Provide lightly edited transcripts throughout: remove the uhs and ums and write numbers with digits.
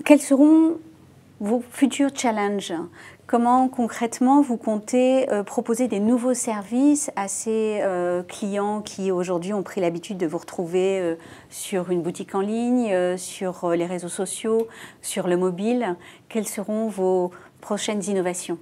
Quels seront vos futurs challenges? Comment concrètement vous comptez proposer des nouveaux services à ces clients qui aujourd'hui ont pris l'habitude de vous retrouver sur une boutique en ligne, sur les réseaux sociaux, sur le mobile? Quelles seront vos prochaines innovations?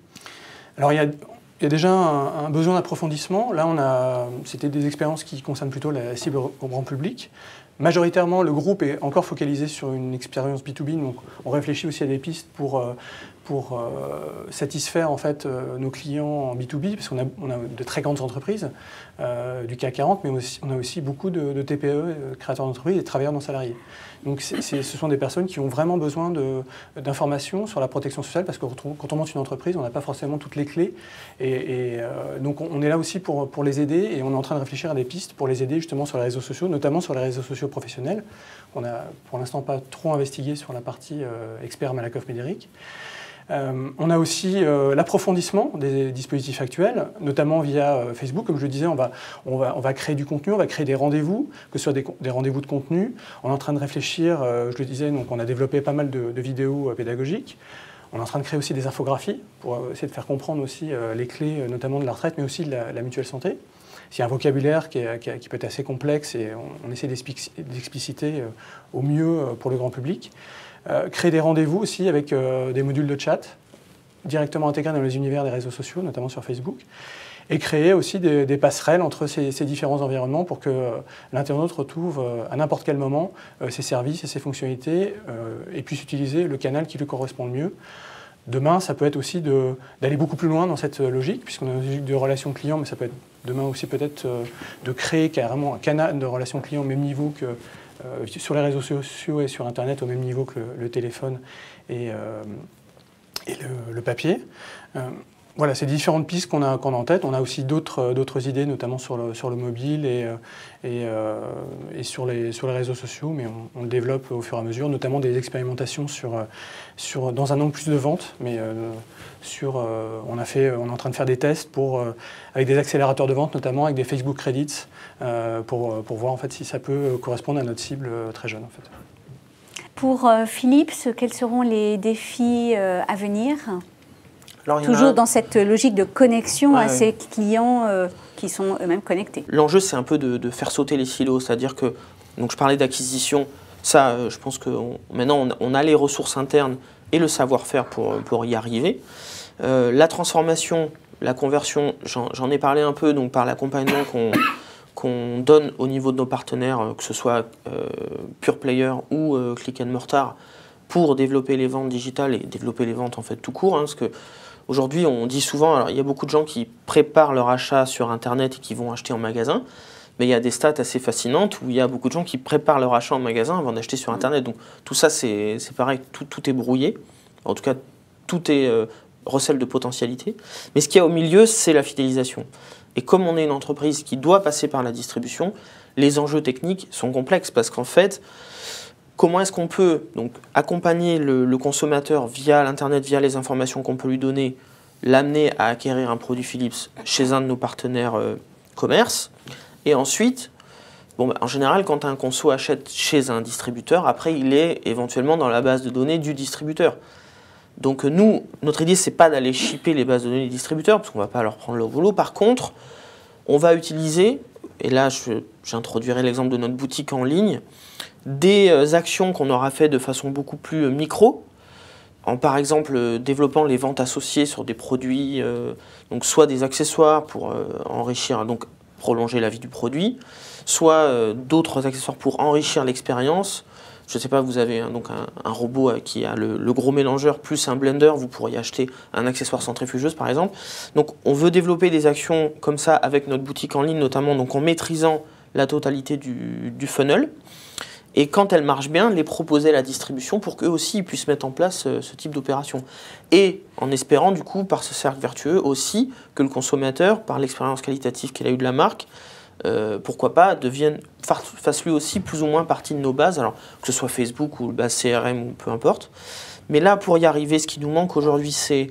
Alors il y a déjà un besoin d'approfondissement. Là, c'était des expériences qui concernent plutôt la cible au grand public. Majoritairement, le groupe est encore focalisé sur une expérience B2B, donc on réfléchit aussi à des pistes pour satisfaire en fait nos clients en B2B, parce qu'on a de très grandes entreprises du CAC 40, mais on a aussi beaucoup de TPE, créateurs d'entreprises et travailleurs non salariés. Donc ce sont des personnes qui ont vraiment besoin d'informations sur la protection sociale, parce que quand on monte une entreprise, on n'a pas forcément toutes les clés. Donc on est là aussi pour les aider, et on est en train de réfléchir à des pistes pour les aider justement sur les réseaux sociaux, notamment sur les réseaux sociaux professionnels. On n'a pour l'instant pas trop investigué sur la partie expert Malakoff Médéric. On a aussi l'approfondissement des dispositifs actuels, notamment via Facebook. Comme je le disais, on va créer du contenu, on va créer des rendez-vous, que ce soit des rendez-vous de contenu. On est en train de réfléchir, je le disais, donc on a développé pas mal de vidéos pédagogiques. On est en train de créer aussi des infographies pour essayer de faire comprendre aussi les clés, notamment de la retraite, mais aussi de la mutuelle santé. Il y a un vocabulaire qui peut être assez complexe, et on essaie d'expliciter au mieux pour le grand public. Créer des rendez-vous aussi avec des modules de chat directement intégrés dans les univers des réseaux sociaux, notamment sur Facebook, et créer aussi des passerelles entre ces différents environnements pour que l'internaute retrouve à n'importe quel moment ses services et ses fonctionnalités et puisse utiliser le canal qui lui correspond le mieux. Demain, ça peut être aussi d'aller beaucoup plus loin dans cette logique, puisqu'on a une logique de relation client, mais ça peut être demain aussi peut-être de créer carrément un canal de relation client au même niveau que sur les réseaux sociaux et sur Internet, au même niveau que le téléphone et le papier. Voilà, c'est différentes pistes qu'on a en tête. On a aussi d'autres idées, notamment sur le mobile et sur les réseaux sociaux, mais on le développe au fur et à mesure, notamment des expérimentations dans un angle plus de vente, mais on est en train de faire des tests avec des accélérateurs de vente, notamment avec des Facebook Credits, pour voir en fait si ça peut correspondre à notre cible très jeune en fait. Pour Philips, quels seront les défis à venir ? Alors, toujours dans cette logique de connexion à ces clients qui sont eux-mêmes connectés. L'enjeu, c'est un peu de faire sauter les silos, c'est-à-dire que, donc je parlais d'acquisition, ça, je pense que maintenant, on a les ressources internes et le savoir-faire pour y arriver. La transformation, la conversion, j'en ai parlé un peu, donc par l'accompagnement qu'on donne au niveau de nos partenaires, que ce soit Pure Player ou Click & Mortar, pour développer les ventes digitales et développer les ventes en fait tout court, parce que aujourd'hui, on dit souvent, alors il y a beaucoup de gens qui préparent leur achat sur Internet et qui vont acheter en magasin, mais il y a des stats assez fascinantes où il y a beaucoup de gens qui préparent leur achat en magasin avant d'acheter sur Internet. Donc tout ça, c'est pareil, tout est brouillé. En tout cas, tout est recèle de potentialité. Mais ce qu'il y a au milieu, c'est la fidélisation. Et comme on est une entreprise qui doit passer par la distribution, les enjeux techniques sont complexes parce qu'en fait, comment est-ce qu'on peut donc accompagner le consommateur via l'Internet, via les informations qu'on peut lui donner, l'amener à acquérir un produit Philips chez un de nos partenaires commerce, et ensuite, en général, quand un conso achète chez un distributeur, après il est éventuellement dans la base de données du distributeur. Donc nous, notre idée, c'est pas d'aller shipper les bases de données des distributeurs, parce qu'on ne va pas leur prendre leur boulot. Par contre, on va utiliser, et là j'introduirai l'exemple de notre boutique en ligne, des actions qu'on aura fait de façon beaucoup plus micro, en par exemple développant les ventes associées sur des produits, donc soit des accessoires pour enrichir, donc prolonger la vie du produit, soit d'autres accessoires pour enrichir l'expérience. Je ne sais pas, vous avez donc un robot qui a le gros mélangeur plus un blender, vous pourriez acheter un accessoire centrifugeuse par exemple. Donc on veut développer des actions comme ça avec notre boutique en ligne notamment, donc en maîtrisant la totalité du funnel. Et quand elles marchent bien, les proposer à la distribution pour qu'eux aussi ils puissent mettre en place ce type d'opération. Et en espérant du coup, par ce cercle vertueux aussi, que le consommateur, par l'expérience qualitative qu'il a eue de la marque, pourquoi pas, fasse lui aussi plus ou moins partie de nos bases, alors que ce soit Facebook ou base CRM ou peu importe. Mais là, pour y arriver, ce qui nous manque aujourd'hui, c'est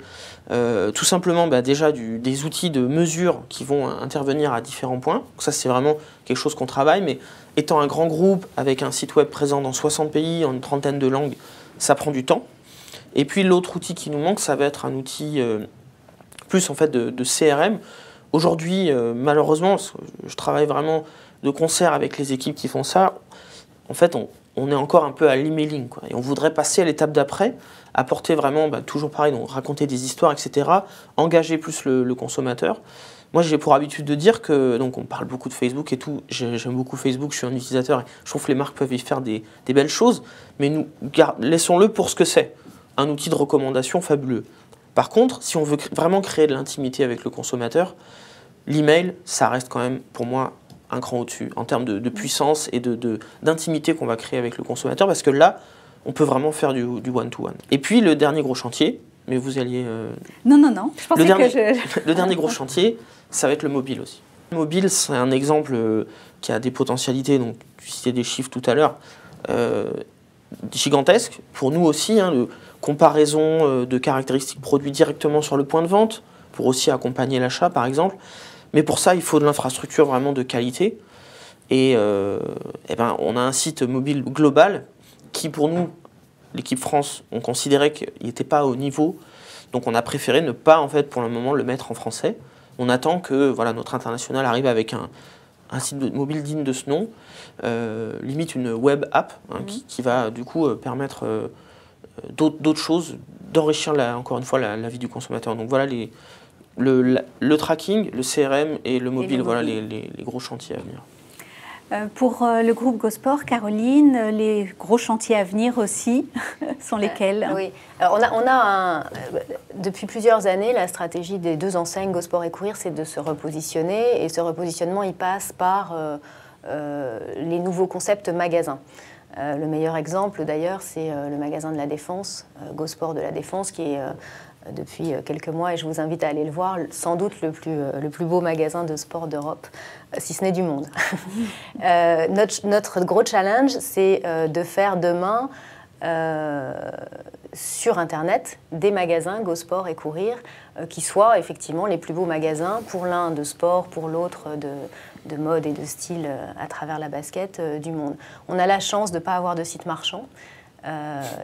tout simplement déjà des outils de mesure qui vont intervenir à différents points. Donc ça, c'est vraiment quelque chose qu'on travaille, mais étant un grand groupe avec un site web présent dans 60 pays, en une trentaine de langues, ça prend du temps. Et puis l'autre outil qui nous manque, ça va être un outil plus en fait de CRM. Aujourd'hui, malheureusement, je travaille vraiment de concert avec les équipes qui font ça. En fait, on est encore un peu à l'emailing, quoi. Et on voudrait passer à l'étape d'après, apporter vraiment, toujours pareil, donc raconter des histoires, etc., engager plus le consommateur. Moi, j'ai pour habitude de dire que, donc on parle beaucoup de Facebook et tout, j'aime beaucoup Facebook, je suis un utilisateur, et je trouve que les marques peuvent y faire des belles choses, mais laissons-le pour ce que c'est, un outil de recommandation fabuleux. Par contre, si on veut vraiment créer de l'intimité avec le consommateur, l'email, ça reste quand même, pour moi, un cran au-dessus, en termes de puissance et d'intimité qu'on va créer avec le consommateur, parce que là, on peut vraiment faire du one-to-one. Et puis, le dernier gros chantier, mais vous alliez... Non, je pensais le dernier gros chantier, ça va être le mobile aussi. Le mobile, c'est un exemple qui a des potentialités, donc tu citais des chiffres tout à l'heure, gigantesques. Pour nous aussi, de comparaison de caractéristiques produits directement sur le point de vente, pour aussi accompagner l'achat, par exemple. Mais pour ça, il faut de l'infrastructure vraiment de qualité. Et on a un site mobile global qui, pour nous, l'équipe France, on considérait qu'il n'était pas au niveau. Donc on a préféré ne pas, en fait, pour le moment, le mettre en français. On attend que notre international arrive avec un site mobile digne de ce nom, limite une web app qui va du coup permettre d'autres choses, d'enrichir encore une fois la vie du consommateur. Donc voilà le tracking, le CRM et le mobile, voilà les gros chantiers à venir. Pour le groupe Go-Sport, Caroline, les gros chantiers à venir aussi sont lesquels? Oui, alors on a depuis plusieurs années, la stratégie des deux enseignes Go-Sport et Courir, c'est de se repositionner. Et ce repositionnement, il passe par les nouveaux concepts magasins. Le meilleur exemple, d'ailleurs, c'est le magasin de la Défense, Go-Sport de la Défense, qui est depuis quelques mois, et je vous invite à aller le voir, sans doute le plus beau magasin de sport d'Europe, si ce n'est du monde. Notre gros challenge, c'est de faire demain, sur Internet, des magasins Go-Sport et Courir, qui soient effectivement les plus beaux magasins, pour l'un de sport, pour l'autre de mode et de style à travers la basket du monde. On a la chance de ne pas avoir de site marchand.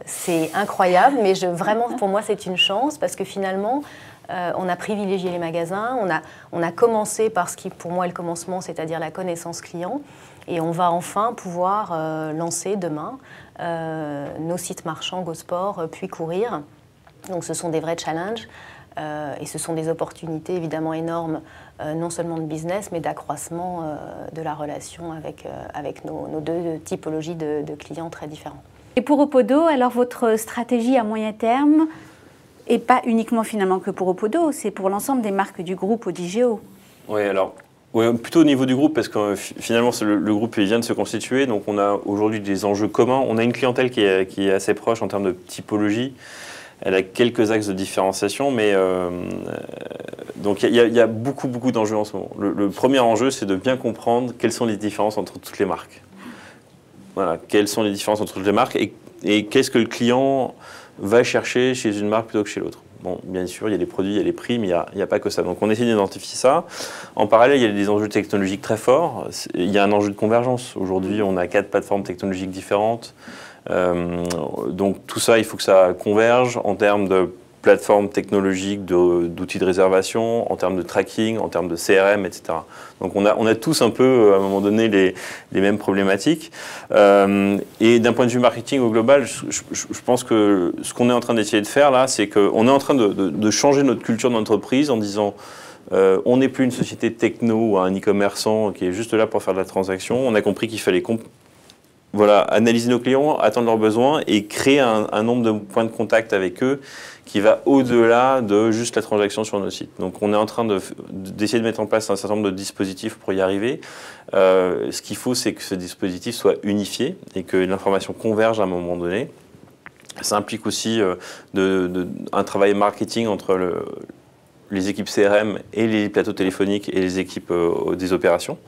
C'est incroyable, mais vraiment, pour moi, c'est une chance parce que finalement, on a privilégié les magasins, on a commencé par ce qui, pour moi, est le commencement, c'est-à-dire la connaissance client, et on va enfin pouvoir lancer demain nos sites marchands Go-Sport, puis Courir. Donc, ce sont des vrais challenges et ce sont des opportunités évidemment énormes, non seulement de business, mais d'accroissement de la relation avec nos deux typologies de clients très différents. Et pour Opodo, alors votre stratégie à moyen terme, et pas uniquement finalement que pour Opodo, c'est pour l'ensemble des marques du groupe Odigeo. Oui, alors plutôt au niveau du groupe, parce que finalement le groupe vient de se constituer, donc on a aujourd'hui des enjeux communs. On a une clientèle qui est assez proche en termes de typologie. Elle a quelques axes de différenciation, mais donc il y a beaucoup d'enjeux en ce moment. Le premier enjeu, c'est de bien comprendre quelles sont les différences entre toutes les marques. Voilà, quelles sont les différences entre toutes les marques et qu'est-ce que le client va chercher chez une marque plutôt que chez l'autre. Bon, bien sûr, il y a les produits, il y a les prix, mais il n'y a pas que ça. Donc on essaie d'identifier ça. En parallèle, il y a des enjeux technologiques très forts. Il y a un enjeu de convergence. Aujourd'hui, on a 4 plateformes technologiques différentes. Donc tout ça, il faut que ça converge en termes de plateformes technologiques, d'outils de réservation, en termes de tracking, en termes de CRM, etc. Donc on a tous un peu, à un moment donné, les mêmes problématiques. Et d'un point de vue marketing au global, je pense que ce qu'on est en train d'essayer de faire là, c'est qu'on est en train de changer notre culture d'entreprise en disant on n'est plus une société techno ou un e-commerçant qui est juste là pour faire de la transaction. On a compris qu'il fallait analyser nos clients, attendre leurs besoins et créer un nombre de points de contact avec eux qui va au-delà de juste la transaction sur nos sites. Donc on est en train d'essayer de mettre en place un certain nombre de dispositifs pour y arriver. Ce qu'il faut, c'est que ce dispositif soit unifié et que l'information converge à un moment donné. Ça implique aussi un travail marketing entre les équipes CRM et les plateaux téléphoniques et les équipes des opérations.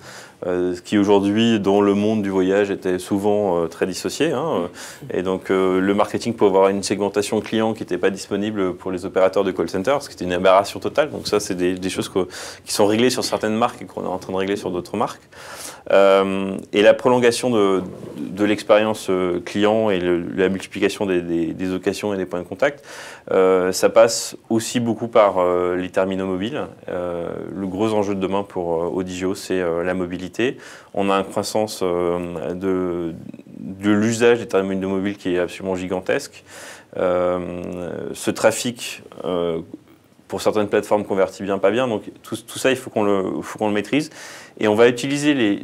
ce qui aujourd'hui, dans le monde du voyage, était souvent très dissocié. Hein. Et donc, le marketing peut avoir une segmentation client qui n'était pas disponible pour les opérateurs de call center, ce qui était une aberration totale. Donc ça, c'est des choses qui sont réglées sur certaines marques et qu'on est en train de régler sur d'autres marques. Et la prolongation de l'expérience client et la multiplication des occasions et des points de contact, ça passe aussi beaucoup par les terminaux mobiles. Le gros enjeu de demain pour Audigeo, c'est la mobilité. On a une croissance de l'usage des terminaux mobiles qui est absolument gigantesque. Ce trafic, pour certaines plateformes, convertit bien, pas bien. Donc tout ça, il faut qu'on le maîtrise. Et on va utiliser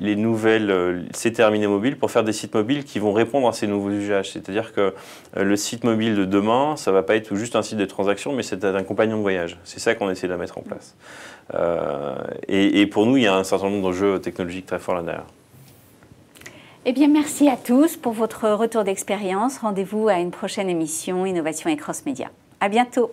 ces terminaux mobiles pour faire des sites mobiles qui vont répondre à ces nouveaux usages. C'est-à-dire que le site mobile de demain, ça ne va pas être juste un site de transaction, mais c'est un compagnon de voyage. C'est ça qu'on essaie de mettre en place. Et pour nous, il y a un certain nombre d'enjeux technologiques très forts là-derrière. Eh bien, merci à tous pour votre retour d'expérience. Rendez-vous à une prochaine émission Innovation et Cross Média. À bientôt.